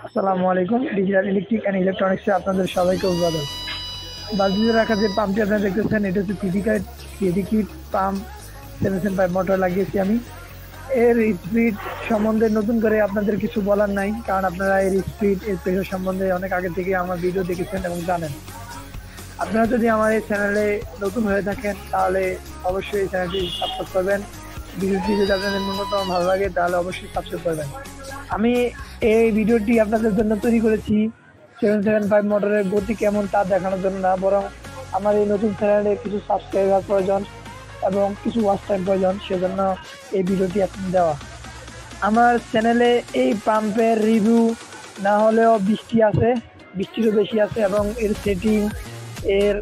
আসসালামু আলাইকুম। Digital electric and ইলেকট্রনিক্সে আপনাদের সবাইকে অভিবাদন। বালতিতে রাখা যে পাম্পটি আপনারা দেখতেছেন, এটা হচ্ছে পিডি কিট পাম্প 775 মোটর লাগিয়েছি আমি। এর স্পিড সম্বন্ধে নতুন করে আপনাদের কিছু বলার নাই, কারণ আপনারা এর স্পিড, এর প্রেশার সম্বন্ধে অনেক আগে থেকে আমার ভিডিও দেখেছেন এবং জানেন। আপনারা যদি আমার এই চ্যানেলে নতুন হয়ে থাকেন তাহলে অবশ্যই এই চ্যানেলটি সাবস্ক্রাইব করবেন। ভিডিওটি যদি আপনাদের ন্যূনতম ভালো লাগে তাহলে অবশ্যই সাবস্ক্রাইব করবেন। আমি এই ভিডিওটি আপনাদের জন্য তৈরি করেছি 775 মোটরের গতি কেমন তা দেখানোর জন্য না, বরং আমার এই নতুন চ্যানেলে কিছু সাবস্ক্রাইবার প্রয়োজন এবং কিছু ওয়াচ টাইম প্রয়োজন, সেজন্য এই ভিডিওটি এখন দেওয়া। আমার চ্যানেলে এই পাম্পের রিভিউ না হলেও বৃষ্টিরও বেশি আছে, এবং এর সেটিং, এর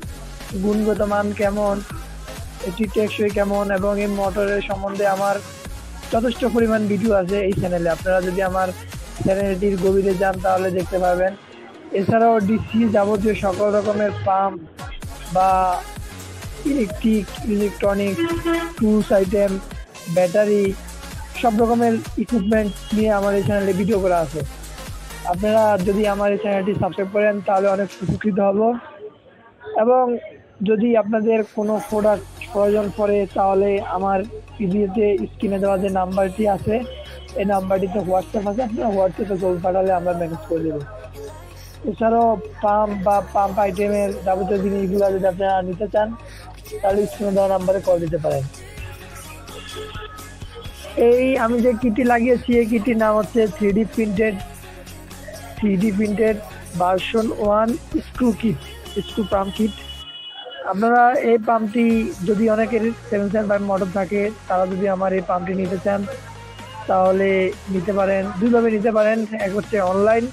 গুণগত মান কেমন, এটি টেকসই কেমন এবং এই মোটরের সম্বন্ধে আমার যথেষ্ট পরিমাণ ভিডিও আছে এই চ্যানেলে। আপনারা যদি আমার চ্যানেলটির গভীরে যান তাহলে দেখতে পাবেন। এছাড়াও ডিসি যাবতীয় সকল রকমের পাম্প বা ইলেকট্রনিক্স টুলস আইটেম, ব্যাটারি, সব রকমের ইকুইপমেন্ট নিয়ে আমার এই চ্যানেলে ভিডিও করা আছে। আপনারা যদি আমার এই চ্যানেলটি সাবস্ক্রাইব করেন তাহলে অনেক উপকৃত হব, এবং যদি আপনাদের কোনো প্রোডাক্ট প্রয়োজন পড়ে তাহলে আমার ভিডিওতে স্ক্রিনে দেওয়া যে নাম্বারটি আছে এই নাম্বারটিতে হোয়াটসঅ্যাপ আছে, আপনারা হোয়াটসঅ্যাপে ছবি পাঠালে আমরা ম্যানেজ করে দেবো। এছাড়াও পাম্প বা পাম্প আইটেমের যাবতীয় জিনিসগুলো যদি আপনারা নিতে চান তাহলে স্ক্রিনে দেওয়া নাম্বারে কল দিতে পারেন। এই আমি যে কিটটি লাগিয়েছি এই কিটটির নাম হচ্ছে 3D printed version 1 screw pump kit. আপনারা এই পাম্পটি যদি অনেকের 775 মোটর থাকে তারা যদি আমার এই পাম্পটি নিতে চান তাহলে নিতে পারেন। দুইভাবে নিতে পারেন, এক হচ্ছে অনলাইন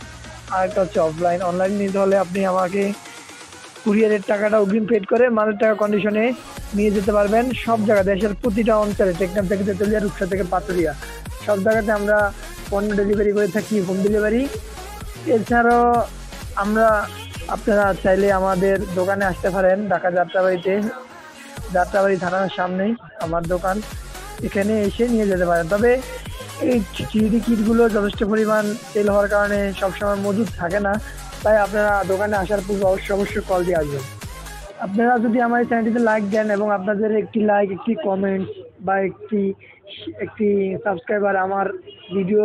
আর একটা হচ্ছে অফলাইন। অনলাইন নিতে হলে আপনি আমাকে কুরিয়ারের টাকাটা অগ্রিম পেড করে মালের টাকা কন্ডিশনে নিয়ে যেতে পারবেন। সব জায়গায় দেশের প্রতিটা অঞ্চলে, টেকনাফ থেকে তেতুলিয়া, রূপসা থেকে পাতুরিয়া, সব জায়গাতে আমরা পণ্য ডেলিভারি করে থাকি, হোম ডেলিভারি। এছাড়াও আপনারা চাইলে আমাদের দোকানে আসতে পারেন, ঢাকা যাত্রাবাড়ি থানার সামনেই আমার দোকান, এখানে এসে নিয়ে যেতে পারেন। তবে এই 3D কিটগুলো যথেষ্ট পরিমাণ সেল হওয়ার কারণে সবসময় মজুদ থাকে না, তাই আপনারা দোকানে আসার পূর্বে অবশ্যই কল দিয়ে আসবেন। আপনারা যদি আমার এই চ্যানেলটিতে লাইক দেন এবং আপনাদের একটি লাইক, একটি কমেন্ট বা একটি সাবস্ক্রাইবার আমার ভিডিও